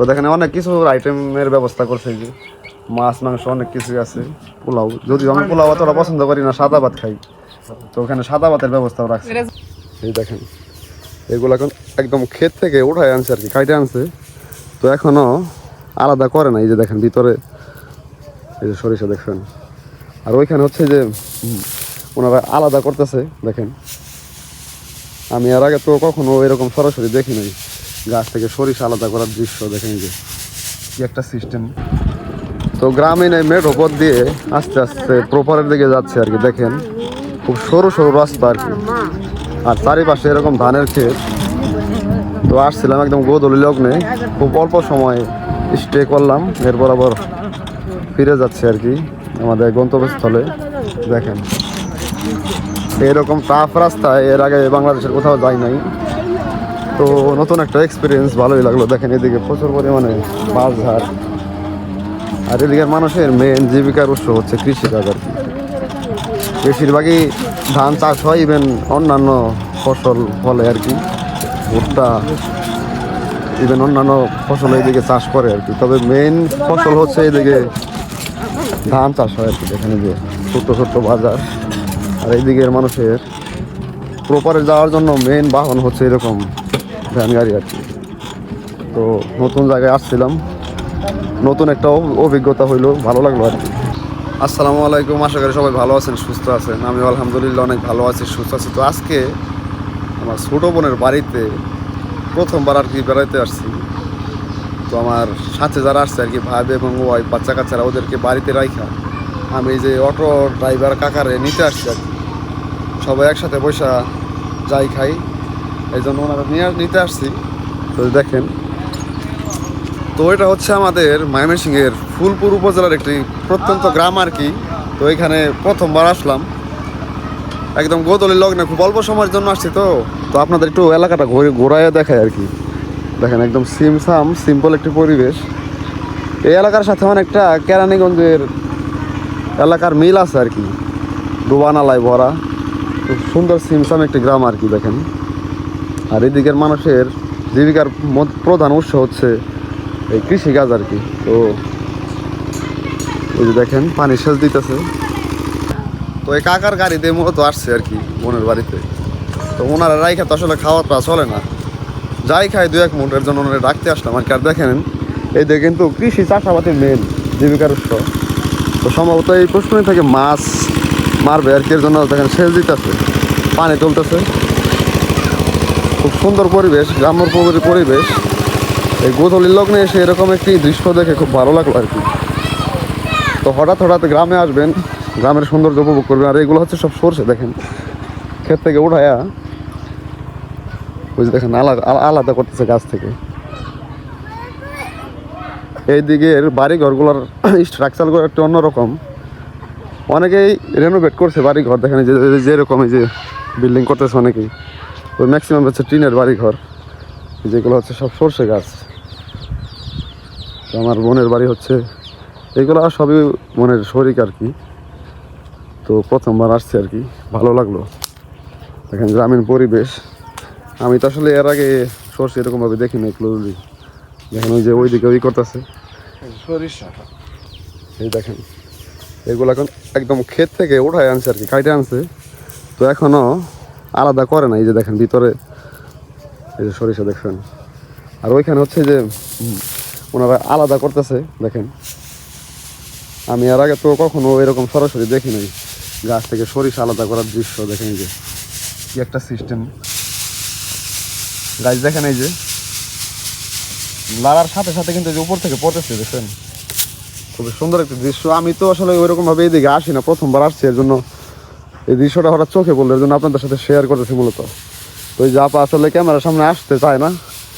দেখেন অনেক কিছু আইটেমের ব্যবস্থা করছে, যে মাছ মাংস অনেক কিছুই আছে, পোলাও, যদিও আমি পোলাও অতটা পছন্দ করি না, সাদা ভাত খাই, তো ওখানে সাদা ভাতের ব্যবস্থাও রাখছে। এই দেখেন এগুলো এখন একদম ক্ষেত থেকে উঠায় আনছে আর কি, কাইটে আনছে, তো এখনো আলাদা করে না। এই যে দেখেন ভিতরে এই যে সরিষা দেখছেন, আর ওইখানে হচ্ছে যে ওনারা আলাদা করতেছে। দেখেন আমি এর আগে তো কখনো এরকম সরাসরি দেখি নাই, গাছ থেকে সরিষা আলাদা করার দৃশ্য। দেখেন যে কি একটা সিস্টেম। তো গ্রামীণ এই মেঠো পথ দিয়ে আস্তে আস্তে প্রপারের দিকে যাচ্ছে আর কি। দেখেন খুব সরু সরু রাস্তা আর কি, আর চারিপাশে এরকম ধানের ক্ষেত। তো আসছিলাম একদম গোধূলি লগ্নে, খুব অল্প সময় স্টে করলাম, এরপর আবার ফিরে যাচ্ছে আর কি আমাদের গন্তব্যস্থলে। দেখেন এরকম টাফ রাস্তায় এর আগে বাংলাদেশের কোথাও যাই নাই, তো নতুন একটা এক্সপিরিয়েন্স, ভালোই লাগলো। দেখেন এদিকে প্রচুর পরিমাণে বাঁশঝাড়, আর এদিকের মানুষের মেন জীবিকার উৎস হচ্ছে কৃষিকাজ আর কি। বেশিরভাগই ধান চাষ হয়, ইভেন অন্যান্য ফসল ফলে আর কি, ভুট্টা, ইভেন অন্যান্য ফসল এইদিকে চাষ করে আর কি। তবে মেইন ফসল হচ্ছে এইদিকে ধান চাষ হয় আর কি। এখানে যে ছোট্ট ছোট্ট বাজার, আর এইদিকের মানুষের প্রপারে যাওয়ার জন্য মেইন বাহন হচ্ছে এরকম ভ্যান গাড়ি আর কি। তো নতুন জায়গায় আসছিলাম, নতুন একটা অভিজ্ঞতা হইলো, ভালো লাগলো আর কি। আসসালামু আলাইকুম, আশা করি সবাই ভালো আছেন, সুস্থ আছেন। আমি আলহামদুলিল্লাহ অনেক ভালো আছি, সুস্থ আছি। তো আজকে আমার ছোটো বোনের বাড়িতে প্রথমবার আর কি বেড়াইতে আসছি। তো আমার সাথে যারা আসছে আর কি, ভাই এবং ওয়াইফ, বাচ্চা কাচ্চারা, ওদেরকে বাড়িতে রাইখা আমি এই যে অটো ড্রাইভার কাকারে নিতে আসছি আর কি। সবাই একসাথে বসা যাই খাই, এই জন্য ওনারা নিতে আসছি। তো দেখেন, তো এটা হচ্ছে আমাদের ময়মনসিংহের ফুলপুর উপজেলার একটি প্রত্যন্ত গ্রাম আর কি। তো এখানে প্রথমবার আসলাম, একদম গোধূলি লগ্নে, খুব অল্প সময়ের জন্য আসছি। তো আপনাদের একটু এলাকাটা ঘোরাইয়া দেখায় আর কি। দেখেন একদম সিম্পল একটি পরিবেশ। এই এলাকার সাথে অনেকটা কেরানীগঞ্জের এলাকার মিল আছে আর কি, ডুবানালায় ভরা, খুব সুন্দর সিমসাম একটি গ্রাম আর কি। দেখেন, আর এদিকের মানুষের জীবিকার প্রধান উৎস হচ্ছে এই কৃষিকাজ আর কি। তো এই যে দেখেন পানি সেচ দিতেছে। তো এই কাকার গাড়িতে মূলত আসছে আর কি বোনের বাড়িতে। তো ওনারা রাইখা তো আসলে খাওয়াটা চলে না, যাই খাই দু এক মুঠের জন্য ওনারা রাখতে আসলাম আর কি। আর দেখেন এই যে কিন্তু কৃষি চাষাবাদের মেন জীবিকার উৎস। তো সম্ভবত এই প্রশ্নই থেকে মাছ মারবে আর কি, এর জন্য দেখেন সেচ দিতেছে, পানি তুলতেছে। খুব সুন্দর পরিবেশ, গ্রাম্য পরিবেশ। এই গোধূলি লগ্নে এসে এরকম একটি দৃশ্য দেখে খুব ভালো লাগলো আর কি। তো হঠাৎ গ্রামে আসবেন, গ্রামের সৌন্দর্য উপভোগ করবেন। আর এগুলো হচ্ছে সব সরষে, দেখেন ক্ষেত থেকে উঠায়া ওই যে দেখেন আলাদা করতেছে গাছ থেকে। এই দিকের বাড়ি ঘরগুলোর স্ট্রাকচারগুলো একটু অন্যরকম, অনেকেই রেনোভেট করছে বাড়ি ঘর। দেখেন যেরকম এই যে বিল্ডিং করতেছে অনেকেই, ওই ম্যাক্সিমাম হচ্ছে টিনের বাড়ি ঘর, যেগুলো হচ্ছে সব সরষে গাছ। তো আমার বোনের বাড়ি হচ্ছে এগুলো সবই বোনের শরিক আর কি। তো প্রথমবার আসছে আর কি, ভালো লাগলো। দেখেন গ্রামীণ পরিবেশ, আমি তো আসলে এর আগে সরষে এরকমভাবে দেখিনি ক্লোজলি। দেখেন ওই যে ওইদিকে ওই করতেছে সরিষা, এই দেখেন এগুলো এখন একদম ক্ষেত থেকে উঠায় আনছে আর কি, কাইটে আনছে, তো এখনো আলাদা করে না। এই যে দেখেন ভিতরে এই যে সরিষা দেখছেন, আর ওইখানে হচ্ছে যে ওনারা আলাদা করতেছে। দেখেন আমি এর আগে তো কখনো এরকম সরাসরি দেখি নাই, গাছ থেকে সরিষা আলাদা করার দৃশ্য। দেখেন এই যে কি একটা সিস্টেম, গাছ দেখেন এই যে লাগার সাথে সাথে কিন্তু যে উপর থেকে পড়তেছে, দেখেন খুবই সুন্দর একটি দৃশ্য। আমি তো আসলে ওইরকম ভাবে এইদিকে আসি না, প্রথমবার আসছি, এর জন্য এই দৃশ্যটা হঠাৎ চোখে পড়লো, এর জন্য আপনাদের সাথে শেয়ার করতেছি মূলত। তো ওই জাপা আসলে ক্যামেরার সামনে আসতে চায় না,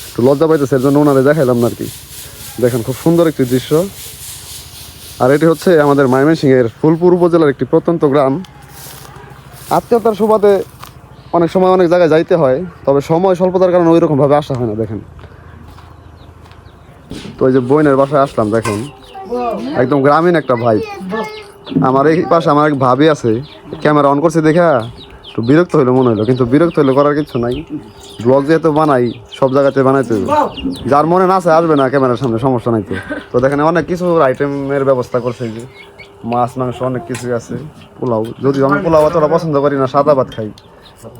একটু লজ্জা পাইতেছে, এর জন্য ওনাদের দেখাইলাম না আর কি। দেখেন খুব সুন্দর একটি দৃশ্য। আর এটি হচ্ছে আমাদের ময়মনসিংহের ফুলপুর উপজেলার একটি প্রত্যন্ত গ্রাম। আত্মীয়তার সুবাদে অনেক সময় অনেক জায়গায় যাইতে হয়, তবে সময় স্বল্পতার কারণে ওই রকমভাবে আসা হয় না। দেখেন তো এই যে বোনের বাসায় আসলাম, দেখেন একদম গ্রামীণ একটা ভাই। আমার এই পাশে আমার এক ভাবি আছে, ক্যামেরা অন করছে দেখা একটু বিরক্ত হইলো মনে হলো, কিন্তু বিরক্ত হইলে করার কিছু নাই। ব্লগ যেহেতু বানাই, সব জায়গাতে বানাইতে হবে। যার মনে না আছে আসবে না ক্যামেরার সামনে, সমস্যা নাই তো। তো দেখেন অনেক কিছু আইটেমের ব্যবস্থা করছে, যে মাছ মাংস অনেক কিছুই আছে, পোলাও। যদিও আমি পোলাও অতটা পছন্দ করি না, সাদা ভাত খাই,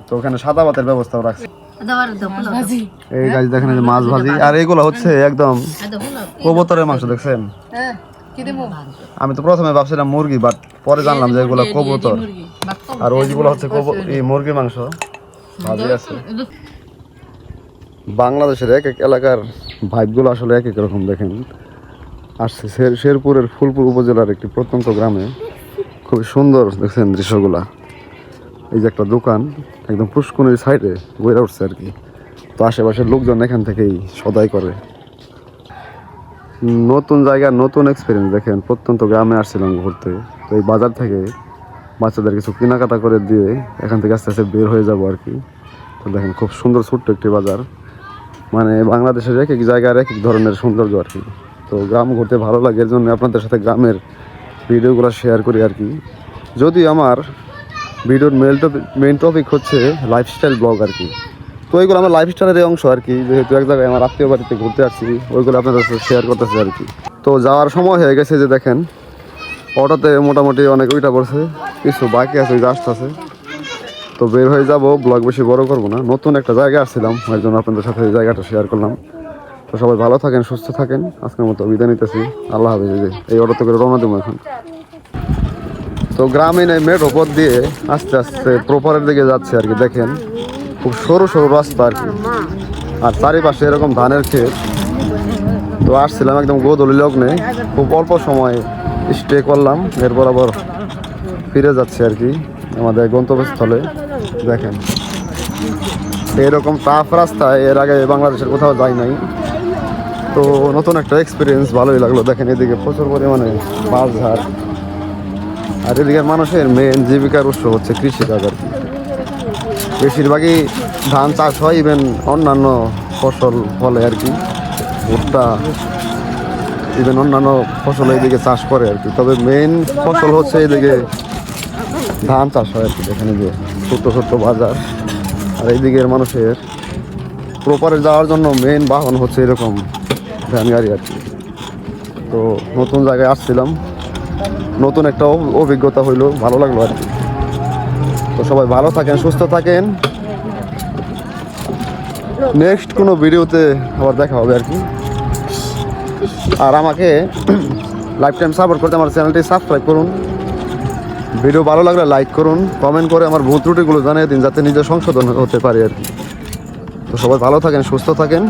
তো ওখানে সাদা ভাতের ব্যবস্থাও রাখছে। এই গাছ দেখেন, এই যে মাছ ভাজি, আর এইগুলো হচ্ছে একদম কবুতরের মাংস। দেখছেন, আমি তো প্রথমে ভাবছিলাম মুরগি, বাট পরে জানলাম যে এগুলো কবুতর, আর ওইগুলো হচ্ছে এই মুরগির মাংস ভাজি আছে। বাংলাদেশের এক এক এলাকার ভাইবগুলো আসলে এক এক রকম। দেখেন আসছে শেরপুরের ফুলপুর উপজেলার একটি প্রত্যন্ত গ্রামে, খুবই সুন্দর দেখছেন দৃশ্যগুলা। এই যে একটা দোকান একদম পুষ্কুনির সাইডে গড়ে উঠছে আর কি, তো আশেপাশের লোকজন এখান থেকেই সদাই করে। নতুন জায়গা, নতুন এক্সপিরিয়েন্স। দেখেন প্রত্যন্ত গ্রামে আসছিলাম ঘুরতে, তো এই বাজার থেকে বাচ্চাদের কিছু কেনাকাটা করে দিয়ে এখান থেকে আস্তে আস্তে বের হয়ে যাব আর কি। তো দেখেন খুব সুন্দর ছোট্ট একটি বাজার, মানে বাংলাদেশের এক এক জায়গার এক এক ধরনের সৌন্দর্য আর কি। তো গ্রাম ঘুরতে ভালো লাগে, এর জন্য আপনাদের সাথে গ্রামের ভিডিওগুলো শেয়ার করি আর কি। যদি আমার ভিডিওর মেইন টপিক হচ্ছে লাইফস্টাইল ব্লগ আর কি, তো ওইগুলো আমার লাইফস্টাইলের অংশ আর কি। যেহেতু এক জায়গায় আমার আত্মীয় বাড়িতে ঘুরতে আসছি, ওইগুলো আপনাদের সাথে শেয়ার করতেছি আর কি। তো যাওয়ার সময় হয়ে গেছে, যে দেখেন অটোতে মোটামুটি অনেক উইটা পড়ছে, কিছু বাকি আছে, আসতেছে। তো বের হয়ে যাব, ব্লগ বেশি বড় করবো না। নতুন একটা জায়গায় আসছিলাম, এর জন্য আপনাদের সাথে এই জায়গাটা শেয়ার করলাম। তো সবাই ভালো থাকেন, সুস্থ থাকেন, আজকের মতো বিদায় নিতেছি। আল্লাহ হাফেজ। এই অটোতে করে রওনা দেবো এখন। তো গ্রামীণ এই মেট্রো পথ দিয়ে আস্তে আস্তে প্রপারের দিকে যাচ্ছে আর কি। দেখেন খুব সরু সরু রাস্তা আর কি, আর চারিপাশে এরকম ধানের ক্ষেত। তো আসছিলাম একদম গোধূলি লগ্নে, খুব অল্প সময় স্টে করলাম, এরপর আবার ফিরে যাচ্ছে আর কি আমাদের গন্তব্যস্থলে। দেখেন এরকম টাফ রাস্তায় এর আগে বাংলাদেশের কোথাও যাই নাই, তো নতুন একটা এক্সপিরিয়েন্স, ভালোই লাগলো। দেখেন এদিকে প্রচুর পরিমাণে বাঁশঝাড়, আর এদিকের মানুষের মেন জীবিকার উৎস হচ্ছে কৃষিকাজ আর কি। বেশিরভাগই ধান চাষ হয়, ইভেন অন্যান্য ফসল ফলে আর কি, ভুট্টা, ইভেন অন্যান্য ফসল এইদিকে চাষ করে আর কি। তবে মেইন ফসল হচ্ছে এইদিকে ধান চাষ হয় আর কি। এখানে যে ছোট্ট ছোট্ট বাজার, আর এইদিকের মানুষের প্রপারে যাওয়ার জন্য মেইন বাহন হচ্ছে এরকম ভ্যান গাড়ি আর কি। তো নতুন জায়গায় আসছিলাম, নতুন একটা অভিজ্ঞতা হইলো, ভালো লাগলো আর কি। তো সবাই ভালো থাকেন, সুস্থ থাকেন, নেক্সট কোনো ভিডিওতে আবার দেখা হবে আর কি। আর আমাকে লাইফ টাইম সাপোর্ট করতে আমার চ্যানেলটি সাবস্ক্রাইব করুন, ভিডিও ভালো লাগলে লাইক করুন, কমেন্ট করে আমার ভুল ত্রুটিগুলো জানিয়ে দিন, যাতে নিজে সংশোধন হতে পারি আর কি। তো সবাই ভালো থাকেন, সুস্থ থাকেন।